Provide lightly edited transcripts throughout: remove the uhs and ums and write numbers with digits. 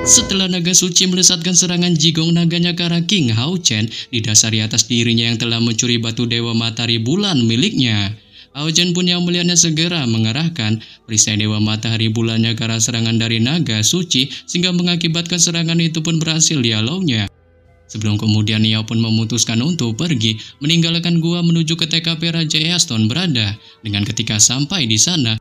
Setelah naga suci melesatkan serangan Jigong naganya ke arah King Hao Chen, didasari atas dirinya yang telah mencuri batu dewa matahari bulan miliknya. Hao Chen pun yang melihatnya segera mengarahkan perisai dewa matahari bulannya ke arah serangan dari naga suci, sehingga mengakibatkan serangan itu pun berhasil dialaunya. Sebelum kemudian ia pun memutuskan untuk pergi meninggalkan gua menuju ke TKP Raja Easton berada. Dengan ketika sampai di sana,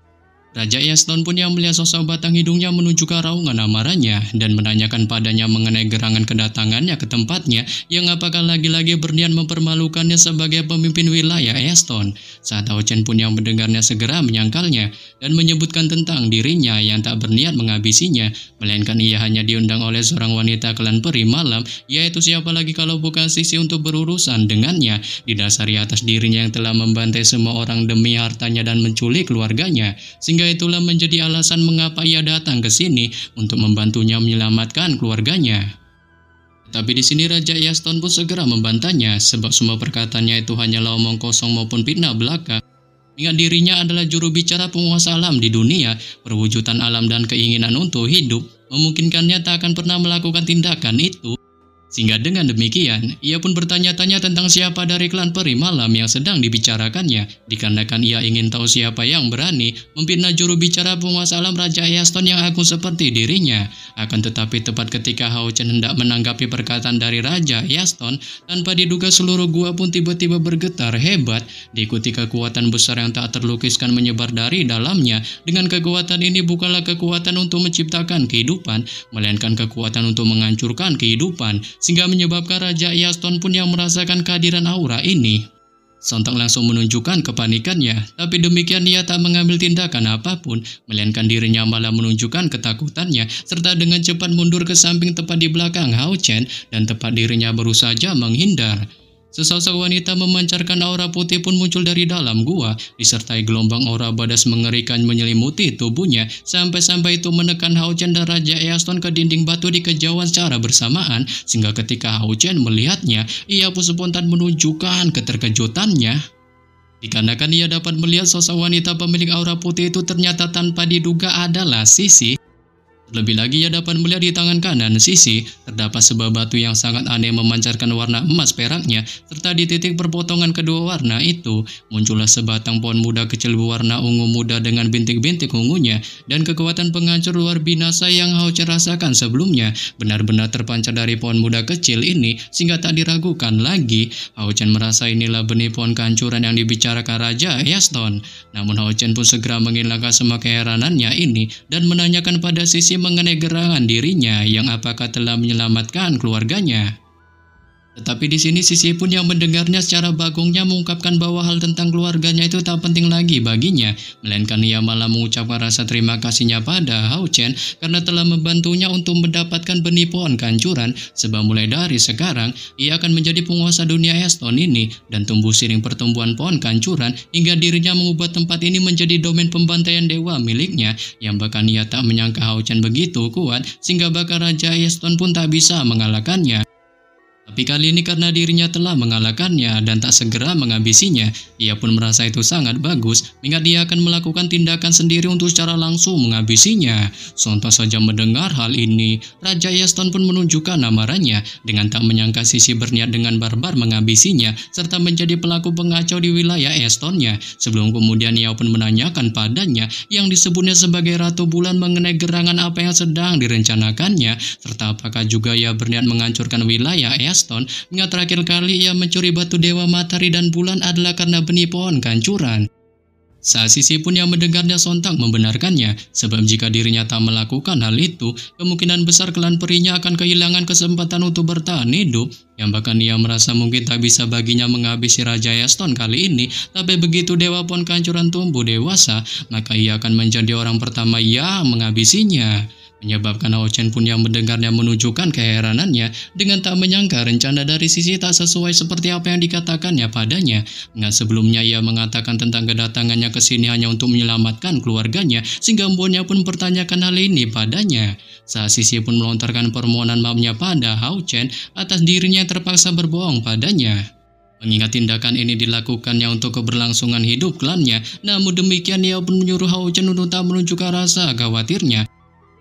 Raja Easton pun yang melihat sosok batang hidungnya menuju ke raungan amarahnya dan menanyakan padanya mengenai gerangan kedatangannya ke tempatnya yang apakah lagi-lagi berniat mempermalukannya sebagai pemimpin wilayah Easton. Saat Hao Chen pun yang mendengarnya segera menyangkalnya dan menyebutkan tentang dirinya yang tak berniat menghabisinya, melainkan ia hanya diundang oleh seorang wanita klan peri malam, yaitu siapa lagi kalau bukan Sisi untuk berurusan dengannya, didasari atas dirinya yang telah membantai semua orang demi hartanya dan menculik keluarganya. Sehingga itulah menjadi alasan mengapa ia datang ke sini untuk membantunya menyelamatkan keluarganya. Tapi di sini Raja Easton pun segera membantahnya sebab semua perkataannya itu hanyalah omong kosong maupun fitnah belaka. Ingat dirinya adalah juru bicara penguasa alam di dunia, perwujudan alam dan keinginan untuk hidup memungkinkannya tak akan pernah melakukan tindakan itu. Sehingga dengan demikian, ia pun bertanya-tanya tentang siapa dari klan peri malam yang sedang dibicarakannya, dikarenakan ia ingin tahu siapa yang berani memfitnah juru bicara penguasa alam Raja Easton yang agung seperti dirinya. Akan tetapi tepat ketika Hao Chen hendak menanggapi perkataan dari Raja Easton, tanpa diduga seluruh gua pun tiba-tiba bergetar hebat, diikuti kekuatan besar yang tak terlukiskan menyebar dari dalamnya. Dengan kekuatan ini bukanlah kekuatan untuk menciptakan kehidupan, melainkan kekuatan untuk menghancurkan kehidupan, sehingga menyebabkan Raja Easton pun yang merasakan kehadiran aura ini sontak langsung menunjukkan kepanikannya. Tapi demikian ia tak mengambil tindakan apapun, melainkan dirinya malah menunjukkan ketakutannya, serta dengan cepat mundur ke samping tepat di belakang Hao Chen dan tepat dirinya baru saja menghindar. Sesosok wanita memancarkan aura putih pun muncul dari dalam gua, disertai gelombang aura badas mengerikan menyelimuti tubuhnya, sampai-sampai itu menekan Hao Chen dan Raja Easton ke dinding batu di kejauhan secara bersamaan, sehingga ketika Hao Chen melihatnya, ia pun spontan menunjukkan keterkejutannya. Dikarenakan ia dapat melihat sosok wanita pemilik aura putih itu ternyata tanpa diduga adalah Sisi. Lebih lagi ia dapat melihat di tangan kanan Sisi terdapat sebuah batu yang sangat aneh memancarkan warna emas peraknya, serta di titik perpotongan kedua warna itu muncullah sebatang pohon muda kecil berwarna ungu muda dengan bintik-bintik ungunya, dan kekuatan penghancur luar binasa yang Hao Chen rasakan sebelumnya benar-benar terpancar dari pohon muda kecil ini, sehingga tak diragukan lagi Hao Chen merasa inilah benih pohon kehancuran yang dibicarakan Raja Easton. Namun Hao Chen pun segera menghilangkan semua keheranannya ini dan menanyakan pada Sisi mengenai gerangan dirinya yang apakah telah menyelamatkan keluarganya. Tetapi di sini Sisi pun yang mendengarnya secara bagongnya mengungkapkan bahwa hal tentang keluarganya itu tak penting lagi baginya, melainkan ia malah mengucapkan rasa terima kasihnya pada Hao Chen karena telah membantunya untuk mendapatkan benih pohon kehancuran, sebab mulai dari sekarang ia akan menjadi penguasa dunia Easton ini dan tumbuh seiring pertumbuhan pohon kehancuran hingga dirinya mengubah tempat ini menjadi domain pembantaian dewa miliknya, yang bahkan ia tak menyangka Hao Chen begitu kuat sehingga bahkan Raja Easton pun tak bisa mengalahkannya. Tapi kali ini karena dirinya telah mengalahkannya dan tak segera menghabisinya, ia pun merasa itu sangat bagus, mengingat dia akan melakukan tindakan sendiri untuk secara langsung menghabisinya. Sontak saja mendengar hal ini, Raja Easton pun menunjukkan amarahnya dengan tak menyangka Sisi berniat dengan barbar menghabisinya, serta menjadi pelaku pengacau di wilayah Eastonnya. Sebelum kemudian ia pun menanyakan padanya yang disebutnya sebagai Ratu Bulan mengenai gerangan apa yang sedang direncanakannya, serta apakah juga ia berniat menghancurkan wilayah Easton. Hingga terakhir kali ia mencuri batu dewa matahari dan bulan adalah karena benih pohon kehancuran. Saat Sisi pun yang mendengarnya sontak membenarkannya, sebab jika dirinya tak melakukan hal itu, kemungkinan besar klan perinya akan kehilangan kesempatan untuk bertahan hidup, yang bahkan ia merasa mungkin tak bisa baginya menghabisi Raja Easton kali ini. Tapi begitu dewa pohon kehancuran tumbuh dewasa, maka ia akan menjadi orang pertama yang menghabisinya. Menyebabkan Hao Chen pun yang mendengarnya menunjukkan keheranannya dengan tak menyangka rencana dari Sisi tak sesuai seperti apa yang dikatakannya padanya. Ingat sebelumnya ia mengatakan tentang kedatangannya ke sini hanya untuk menyelamatkan keluarganya, sehingga mbonnya pun mempertanyakan hal ini padanya. Saat Sisi pun melontarkan permohonan maafnya pada Hao Chen atas dirinya yang terpaksa berbohong padanya. Mengingat tindakan ini dilakukannya untuk keberlangsungan hidup klannya, namun demikian ia pun menyuruh Hao Chen untuk tak menunjukkan rasa khawatirnya.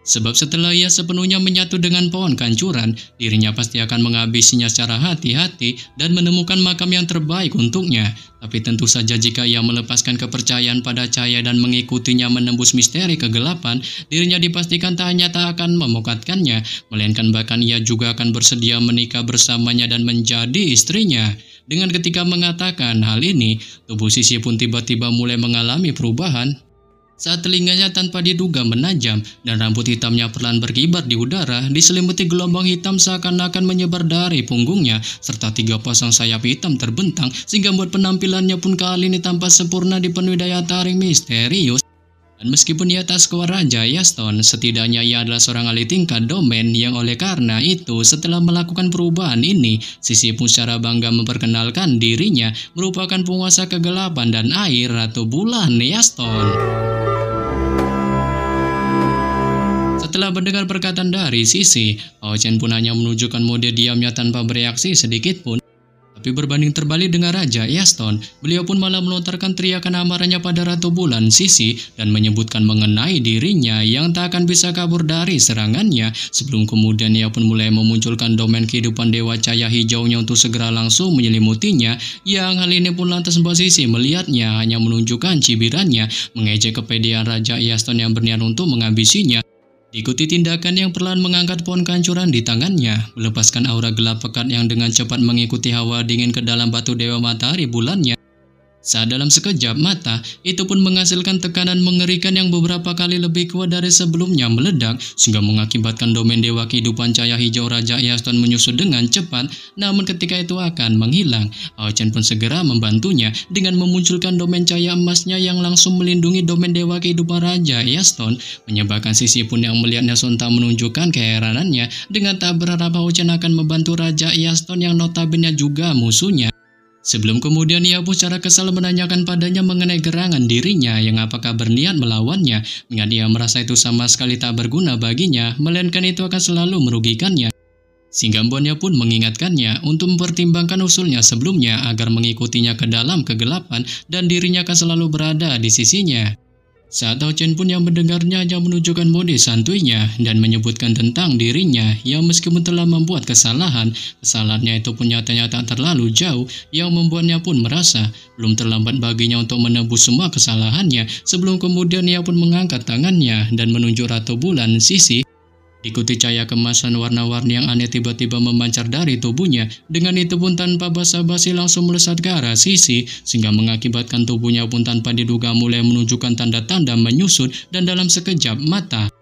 Sebab setelah ia sepenuhnya menyatu dengan pohon kancuran, dirinya pasti akan menghabisinya secara hati-hati dan menemukan makam yang terbaik untuknya. Tapi tentu saja jika ia melepaskan kepercayaan pada cahaya dan mengikutinya menembus misteri kegelapan, dirinya dipastikan tak hanya tak akan memokatkannya, melainkan bahkan ia juga akan bersedia menikah bersamanya dan menjadi istrinya. Dengan ketika mengatakan hal ini, tubuh Sisi pun tiba-tiba mulai mengalami perubahan. Saat telinganya tanpa diduga menajam dan rambut hitamnya perlahan berkibar di udara, diselimuti gelombang hitam seakan-akan menyebar dari punggungnya, serta 3 pasang sayap hitam terbentang sehingga membuat penampilannya pun kali ini tampak sempurna dipenuhi daya tarik misterius. Dan meskipun ia tak sekuat Raja Yaston, setidaknya ia adalah seorang ahli tingkat domain yang oleh karena itu setelah melakukan perubahan ini, Sisi pun secara bangga memperkenalkan dirinya merupakan penguasa kegelapan dan air Ratu Bulan Yaston. Setelah mendengar perkataan dari Sisi, Hao Chen pun hanya menunjukkan mode diamnya tanpa bereaksi sedikit pun. Tapi berbanding terbalik dengan Raja Yaston, beliau pun malah melontarkan teriakan amarahnya pada Ratu Bulan Sisi dan menyebutkan mengenai dirinya yang tak akan bisa kabur dari serangannya. Sebelum kemudian ia pun mulai memunculkan domain kehidupan Dewa Cahaya Hijaunya untuk segera langsung menyelimutinya. Yang hal ini pun lantas membuat Sisi melihatnya hanya menunjukkan cibirannya, mengejek kepedean Raja Yaston yang berniat untuk menghabisinya. Diikuti tindakan yang perlahan mengangkat pohon kancuran di tangannya, melepaskan aura gelap pekat yang dengan cepat mengikuti hawa dingin ke dalam batu Dewa Matahari Bulannya. Saat dalam sekejap mata, itu pun menghasilkan tekanan mengerikan yang beberapa kali lebih kuat dari sebelumnya meledak, sehingga mengakibatkan domain Dewa Kehidupan Cahaya Hijau Raja Yaston menyusut dengan cepat. Namun ketika itu akan menghilang, Hao Chen pun segera membantunya dengan memunculkan domain cahaya emasnya yang langsung melindungi domain Dewa Kehidupan Raja Yaston, menyebabkan Sisi pun yang melihatnya sontak menunjukkan keheranannya dengan tak berharap Hao Chen akan membantu Raja Yaston yang notabene juga musuhnya. Sebelum kemudian ia pun secara kesal menanyakan padanya mengenai gerangan dirinya yang apakah berniat melawannya, mengingat ia merasa itu sama sekali tak berguna baginya, melainkan itu akan selalu merugikannya. Sehingga Mbonnya pun mengingatkannya untuk mempertimbangkan usulnya sebelumnya agar mengikutinya ke dalam kegelapan dan dirinya akan selalu berada di sisinya. Saat Hao Chen pun yang mendengarnya hanya menunjukkan mode santuinya dan menyebutkan tentang dirinya yang meskipun telah membuat kesalahannya itu pun nyatanya tak terlalu jauh, yang membuatnya pun merasa belum terlambat baginya untuk menebus semua kesalahannya. Sebelum kemudian ia pun mengangkat tangannya dan menunjuk Ratu Bulan Sisi. Diikuti cahaya kemasan warna-warni yang aneh tiba-tiba memancar dari tubuhnya. Dengan itu pun tanpa basa-basi langsung melesat ke arah Sisi, sehingga mengakibatkan tubuhnya pun tanpa diduga mulai menunjukkan tanda-tanda menyusut dan dalam sekejap mata.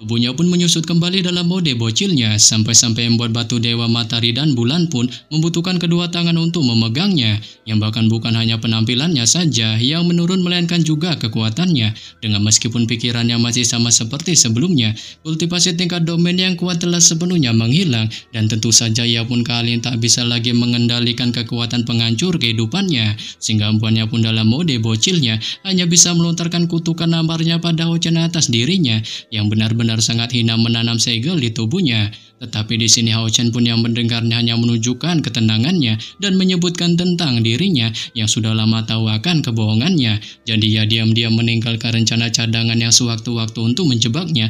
Tubuhnya pun menyusut kembali dalam mode bocilnya, sampai-sampai membuat batu Dewa Matahari dan Bulan pun membutuhkan kedua tangan untuk memegangnya, yang bahkan bukan hanya penampilannya saja yang menurun melainkan juga kekuatannya. Dengan meskipun pikirannya masih sama seperti sebelumnya, kultivasi tingkat domain yang kuat telah sepenuhnya menghilang, dan tentu saja ia pun kali ini tak bisa lagi mengendalikan kekuatan penghancur kehidupannya, sehingga membuatnya pun dalam mode bocilnya hanya bisa melontarkan kutukan amarnya pada Hao Chen atas dirinya, yang benar-benar sangat hina menanam segel di tubuhnya. Tetapi di sini Hao Chen pun yang mendengarnya hanya menunjukkan ketenangannya dan menyebutkan tentang dirinya yang sudah lama tahu akan kebohongannya. Jadi ia diam-diam meninggalkan rencana cadangan yang sewaktu-waktu untuk menjebaknya.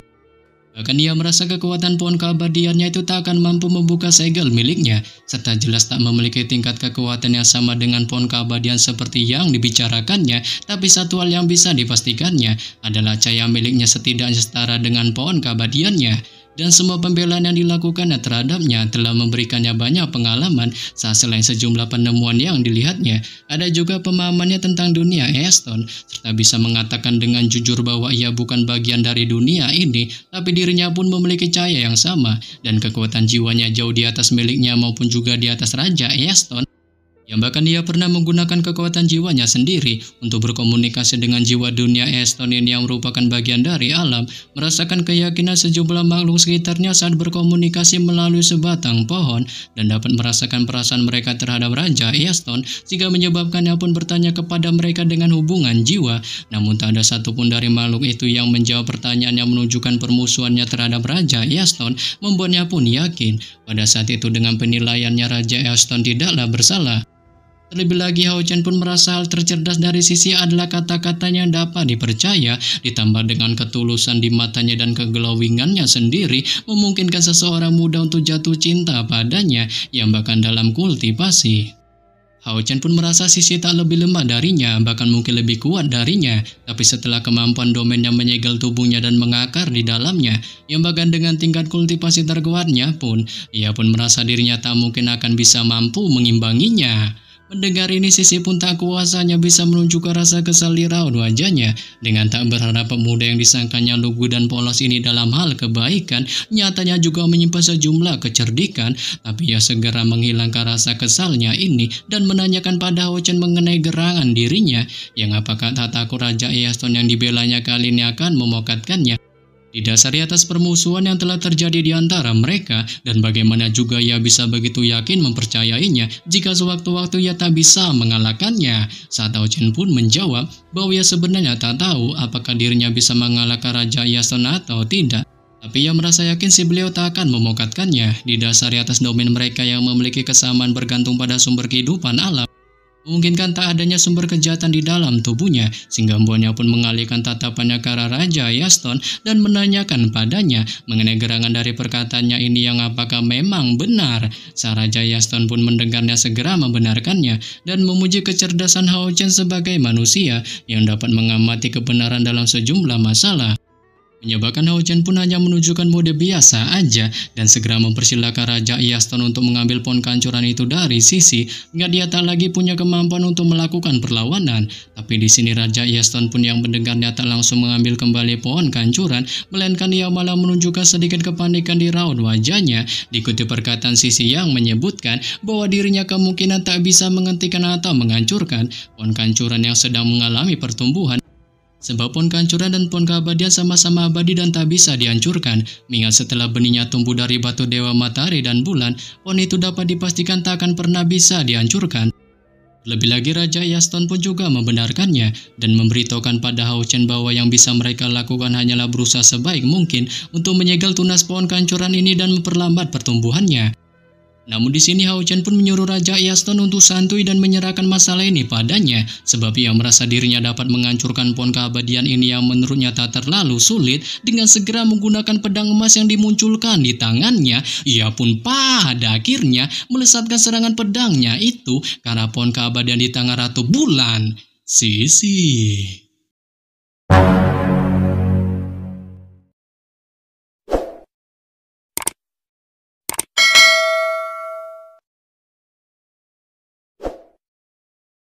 Bahkan ia merasa kekuatan pohon keabadiannya itu tak akan mampu membuka segel miliknya, serta jelas tak memiliki tingkat kekuatan yang sama dengan pohon keabadian seperti yang dibicarakannya. Tapi satu hal yang bisa dipastikannya adalah cahaya miliknya setidaknya setara dengan pohon keabadiannya. Dan semua pembelaan yang dilakukannya terhadapnya telah memberikannya banyak pengalaman. Saat selain sejumlah penemuan yang dilihatnya, ada juga pemahamannya tentang dunia Yaston, serta bisa mengatakan dengan jujur bahwa ia bukan bagian dari dunia ini, tapi dirinya pun memiliki cahaya yang sama, dan kekuatan jiwanya jauh di atas miliknya maupun juga di atas Raja Yaston. Yang bahkan ia pernah menggunakan kekuatan jiwanya sendiri untuk berkomunikasi dengan jiwa dunia Yaston ini yang merupakan bagian dari alam, merasakan keyakinan sejumlah makhluk sekitarnya saat berkomunikasi melalui sebatang pohon, dan dapat merasakan perasaan mereka terhadap Raja Yaston, sehingga menyebabkannya pun bertanya kepada mereka dengan hubungan jiwa. Namun tak ada satupun dari makhluk itu yang menjawab pertanyaan yang menunjukkan permusuhannya terhadap Raja Yaston, membuatnya pun yakin pada saat itu dengan penilaiannya Raja Yaston tidaklah bersalah. Terlebih lagi Hao Chen pun merasa hal tercerdas dari sisi adalah kata-katanya yang dapat dipercaya, ditambah dengan ketulusan di matanya dan keglowingannya sendiri, memungkinkan seseorang muda untuk jatuh cinta padanya yang bahkan dalam kultivasi. Hao Chen pun merasa Sisi tak lebih lemah darinya, bahkan mungkin lebih kuat darinya. Tapi setelah kemampuan domain yang menyegel tubuhnya dan mengakar di dalamnya, yang bahkan dengan tingkat kultivasi terkuatnya pun, ia pun merasa dirinya tak mungkin akan bisa mampu mengimbanginya. Mendengar ini Sisi pun tak kuasanya bisa menunjukkan rasa kesal di raut wajahnya. Dengan tak berharap pemuda yang disangkanya lugu dan polos ini dalam hal kebaikan, nyatanya juga menyimpan sejumlah kecerdikan. Tapi ia segera menghilangkan rasa kesalnya ini dan menanyakan pada Hao Chen mengenai gerangan dirinya, yang apakah tak takut Raja Easton yang dibelanya kali ini akan memokatkannya. Didasari atas permusuhan yang telah terjadi di antara mereka, dan bagaimana juga ia bisa begitu yakin mempercayainya jika sewaktu-waktu ia tak bisa mengalahkannya. Saat Hao Chen pun menjawab bahwa ia sebenarnya tak tahu apakah dirinya bisa mengalahkan Raja Easton atau tidak. Tapi ia merasa yakin si beliau tak akan memokatkannya, didasari atas domain mereka yang memiliki kesamaan bergantung pada sumber kehidupan alam. Memungkinkan tak adanya sumber kejahatan di dalam tubuhnya, sehingga Mbonnya pun mengalihkan tatapannya ke arah Raja Easton dan menanyakan padanya mengenai gerangan dari perkataannya ini yang apakah memang benar. Sang Raja Easton pun mendengarnya segera membenarkannya dan memuji kecerdasan Hao Chen sebagai manusia yang dapat mengamati kebenaran dalam sejumlah masalah. Menyebabkan Hao Chen pun hanya menunjukkan mode biasa aja dan segera mempersilahkan Raja Easton untuk mengambil pohon kehancuran itu dari Sisi, hingga dia tak lagi punya kemampuan untuk melakukan perlawanan. Tapi di sini Raja Easton pun yang mendengarnya tak langsung mengambil kembali pohon kehancuran, melainkan ia malah menunjukkan sedikit kepanikan di raut wajahnya, diikuti perkataan Sisi yang menyebutkan bahwa dirinya kemungkinan tak bisa menghentikan atau menghancurkan pohon kehancuran yang sedang mengalami pertumbuhan. Sebab pohon kehancuran dan pohon keabadian sama-sama abadi dan tak bisa dihancurkan. Mengingat setelah benihnya tumbuh dari batu dewa matahari dan bulan, pohon itu dapat dipastikan tak akan pernah bisa dihancurkan. Lebih lagi Raja Easton pun juga membenarkannya dan memberitahukan pada Hao Chen bahwa yang bisa mereka lakukan hanyalah berusaha sebaik mungkin untuk menyegel tunas pohon kehancuran ini dan memperlambat pertumbuhannya. Namun di sini Hao Chen pun menyuruh Raja Easton untuk santuy dan menyerahkan masalah ini padanya, sebab ia merasa dirinya dapat menghancurkan pohon keabadian ini yang menurutnya tak terlalu sulit. Dengan segera menggunakan pedang emas yang dimunculkan di tangannya, ia pun pada akhirnya melesatkan serangan pedangnya itu ke arah pohon keabadian di tangan Ratu Bulan, Sisi.